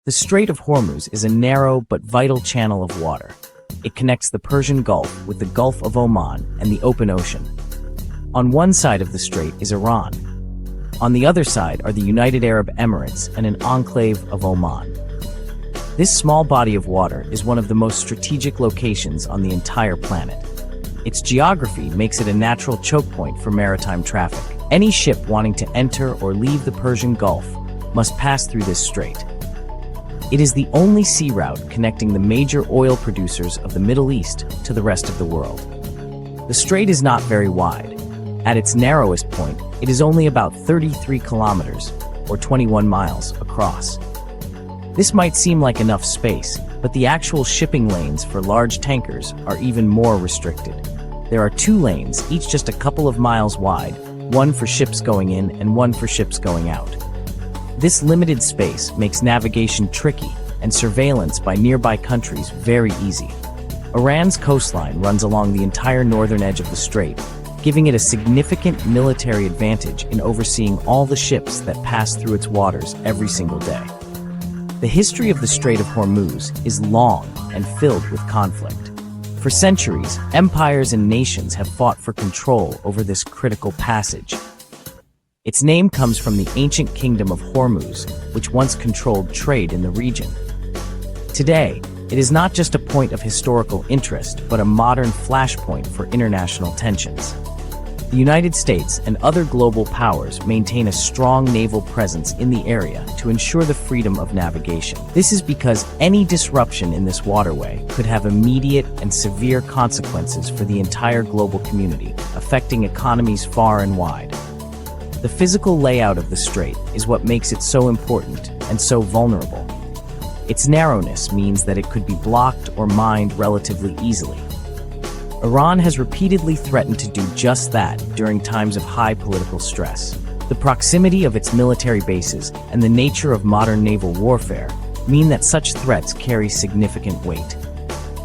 The Strait of Hormuz is a narrow but vital channel of water. It connects the Persian Gulf with the Gulf of Oman and the open ocean. On one side of the strait is Iran. On the other side are the United Arab Emirates and an enclave of Oman. This small body of water is one of the most strategic locations on the entire planet. Its geography makes it a natural choke point for maritime traffic. Any ship wanting to enter or leave the Persian Gulf must pass through this strait. It is the only sea route connecting the major oil producers of the Middle East to the rest of the world. The strait is not very wide. At its narrowest point, it is only about 33 kilometers, or 21 miles, across. This might seem like enough space, but the actual shipping lanes for large tankers are even more restricted. There are 2 lanes, each just a couple of miles wide, one for ships going in and one for ships going out. This limited space makes navigation tricky and surveillance by nearby countries very easy. Iran's coastline runs along the entire northern edge of the strait, giving it a significant military advantage in overseeing all the ships that pass through its waters every single day. The history of the Strait of Hormuz is long and filled with conflict. For centuries, empires and nations have fought for control over this critical passage. Its name comes from the ancient kingdom of Hormuz, which once controlled trade in the region. Today, it is not just a point of historical interest, but a modern flashpoint for international tensions. The United States and other global powers maintain a strong naval presence in the area to ensure the freedom of navigation. This is because any disruption in this waterway could have immediate and severe consequences for the entire global community, affecting economies far and wide. The physical layout of the strait is what makes it so important and so vulnerable. Its narrowness means that it could be blocked or mined relatively easily. Iran has repeatedly threatened to do just that during times of high political stress. The proximity of its military bases and the nature of modern naval warfare mean that such threats carry significant weight.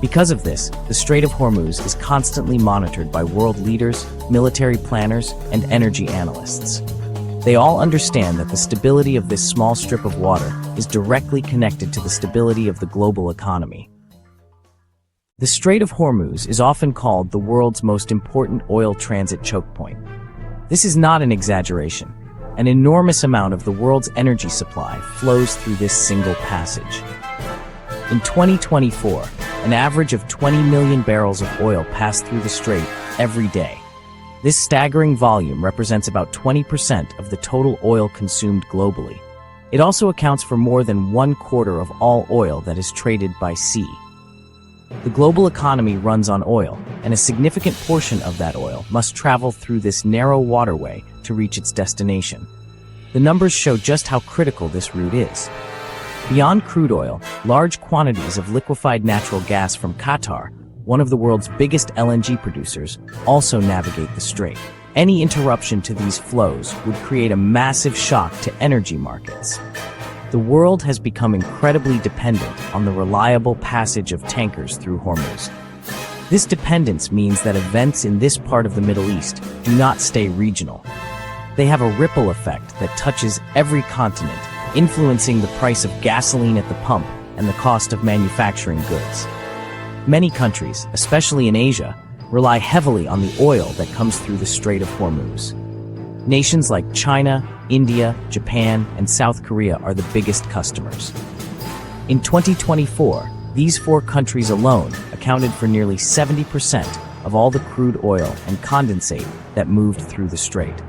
Because of this, the Strait of Hormuz is constantly monitored by world leaders, military planners, and energy analysts. They all understand that the stability of this small strip of water is directly connected to the stability of the global economy. The Strait of Hormuz is often called the world's most important oil transit choke point. This is not an exaggeration. An enormous amount of the world's energy supply flows through this single passage. In 2024, an average of 20 million barrels of oil passed through the strait every day. This staggering volume represents about 20% of the total oil consumed globally. It also accounts for more than 1/4 of all oil that is traded by sea. The global economy runs on oil, and a significant portion of that oil must travel through this narrow waterway to reach its destination. The numbers show just how critical this route is. Beyond crude oil, large quantities of liquefied natural gas from Qatar, one of the world's biggest LNG producers, also navigate the strait. Any interruption to these flows would create a massive shock to energy markets. The world has become incredibly dependent on the reliable passage of tankers through Hormuz. This dependence means that events in this part of the Middle East do not stay regional. They have a ripple effect that touches every continent, influencing the price of gasoline at the pump and the cost of manufacturing goods. Many countries, especially in Asia, rely heavily on the oil that comes through the Strait of Hormuz. Nations like China, India, Japan, and South Korea are the biggest customers. In 2024, these 4 countries alone accounted for nearly 70% of all the crude oil and condensate that moved through the strait.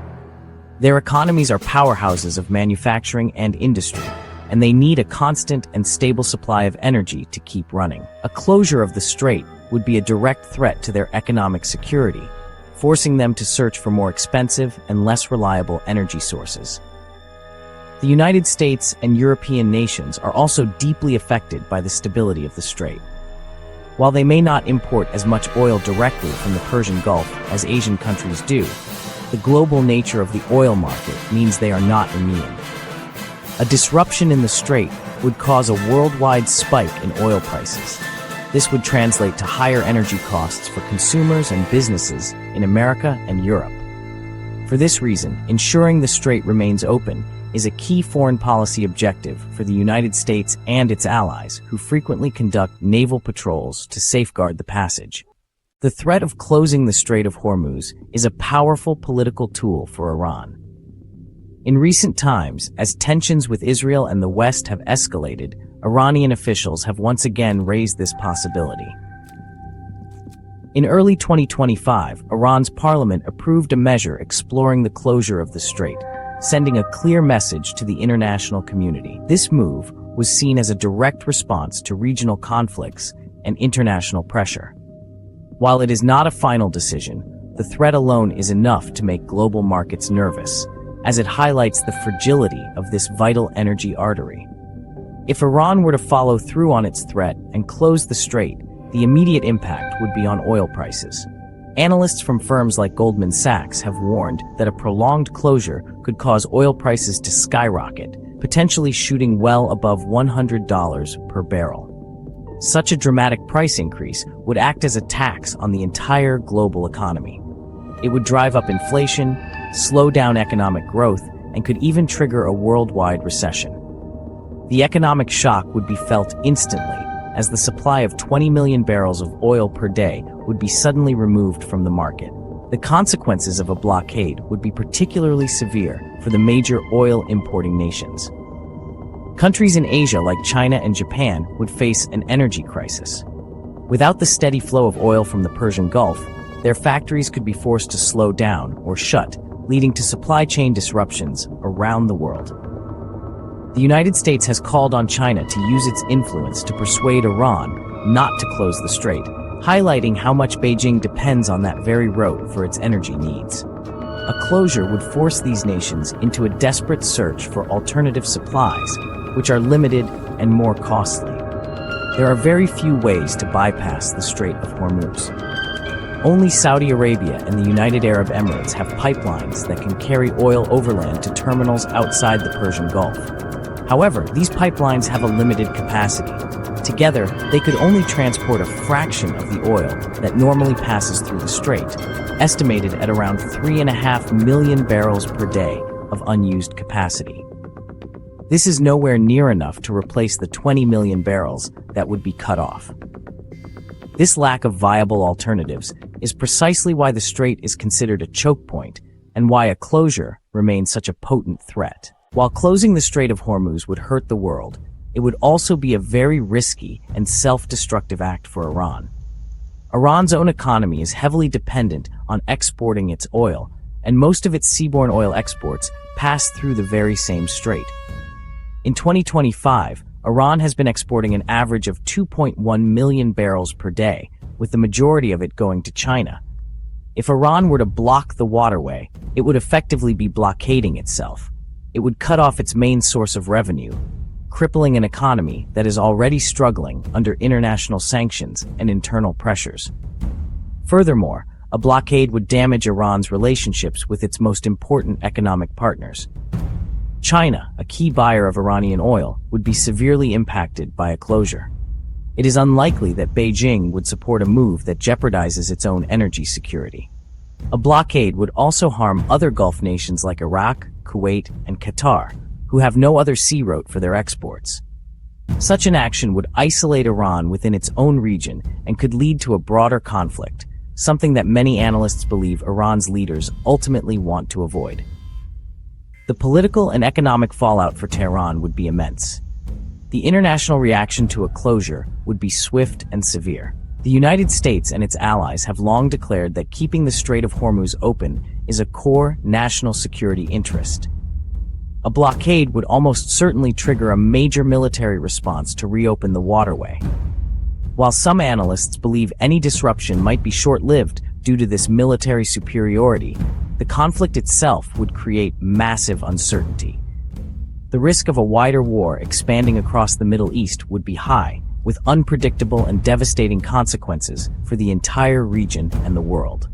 Their economies are powerhouses of manufacturing and industry, and they need a constant and stable supply of energy to keep running. A closure of the strait would be a direct threat to their economic security, forcing them to search for more expensive and less reliable energy sources. The United States and European nations are also deeply affected by the stability of the strait. While they may not import as much oil directly from the Persian Gulf as Asian countries do, the global nature of the oil market means they are not immune. A disruption in the strait would cause a worldwide spike in oil prices. This would translate to higher energy costs for consumers and businesses in America and Europe. For this reason, ensuring the strait remains open is a key foreign policy objective for the United States and its allies, who frequently conduct naval patrols to safeguard the passage. The threat of closing the Strait of Hormuz is a powerful political tool for Iran. In recent times, as tensions with Israel and the West have escalated, Iranian officials have once again raised this possibility. In early 2025, Iran's parliament approved a measure exploring the closure of the strait, sending a clear message to the international community. This move was seen as a direct response to regional conflicts and international pressure. While it is not a final decision, the threat alone is enough to make global markets nervous, as it highlights the fragility of this vital energy artery. If Iran were to follow through on its threat and close the strait, the immediate impact would be on oil prices. Analysts from firms like Goldman Sachs have warned that a prolonged closure could cause oil prices to skyrocket, potentially shooting well above $100 per barrel. Such a dramatic price increase would act as a tax on the entire global economy. It would drive up inflation, slow down economic growth, and could even trigger a worldwide recession. The economic shock would be felt instantly, as the supply of 20 million barrels of oil per day would be suddenly removed from the market. The consequences of a blockade would be particularly severe for the major oil-importing nations. Countries in Asia like China and Japan would face an energy crisis. Without the steady flow of oil from the Persian Gulf, their factories could be forced to slow down or shut, leading to supply chain disruptions around the world. The United States has called on China to use its influence to persuade Iran not to close the strait, highlighting how much Beijing depends on that very route for its energy needs. A closure would force these nations into a desperate search for alternative supplies, which are limited and more costly. There are very few ways to bypass the Strait of Hormuz. Only Saudi Arabia and the United Arab Emirates have pipelines that can carry oil overland to terminals outside the Persian Gulf. However, these pipelines have a limited capacity. Together, they could only transport a fraction of the oil that normally passes through the strait, estimated at around 3.5 million barrels per day of unused capacity. This is nowhere near enough to replace the 20 million barrels that would be cut off. This lack of viable alternatives is precisely why the strait is considered a choke point and why a closure remains such a potent threat. While closing the Strait of Hormuz would hurt the world, it would also be a very risky and self-destructive act for Iran. Iran's own economy is heavily dependent on exporting its oil, and most of its seaborne oil exports pass through the very same strait. In 2025, Iran has been exporting an average of 2.1 million barrels per day, with the majority of it going to China. If Iran were to block the waterway, it would effectively be blockading itself. It would cut off its main source of revenue, crippling an economy that is already struggling under international sanctions and internal pressures. Furthermore, a blockade would damage Iran's relationships with its most important economic partners. China, a key buyer of Iranian oil, would be severely impacted by a closure. It is unlikely that Beijing would support a move that jeopardizes its own energy security. A blockade would also harm other Gulf nations like Iraq, Kuwait, and Qatar, who have no other sea route for their exports. Such an action would isolate Iran within its own region and could lead to a broader conflict, something that many analysts believe Iran's leaders ultimately want to avoid. The political and economic fallout for Tehran would be immense. The international reaction to a closure would be swift and severe. The United States and its allies have long declared that keeping the Strait of Hormuz open is a core national security interest. A blockade would almost certainly trigger a major military response to reopen the waterway. While some analysts believe any disruption might be short-lived due to this military superiority, the conflict itself would create massive uncertainty. The risk of a wider war expanding across the Middle East would be high, with unpredictable and devastating consequences for the entire region and the world.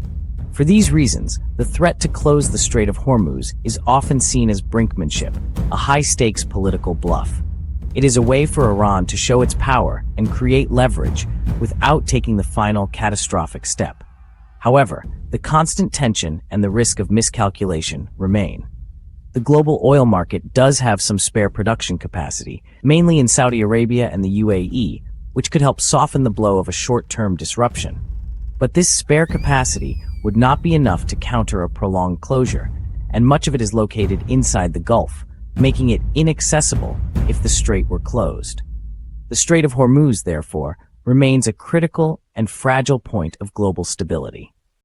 For these reasons, the threat to close the Strait of Hormuz is often seen as brinkmanship, a high-stakes political bluff. It is a way for Iran to show its power and create leverage without taking the final catastrophic step. However, the constant tension and the risk of miscalculation remain. the global oil market does have some spare production capacity, mainly in Saudi Arabia and the UAE, which could help soften the blow of a short-term disruption. But this spare capacity would not be enough to counter a prolonged closure, and much of it is located inside the Gulf, making it inaccessible if the strait were closed. The Strait of Hormuz, therefore, remains a critical and fragile point of global stability.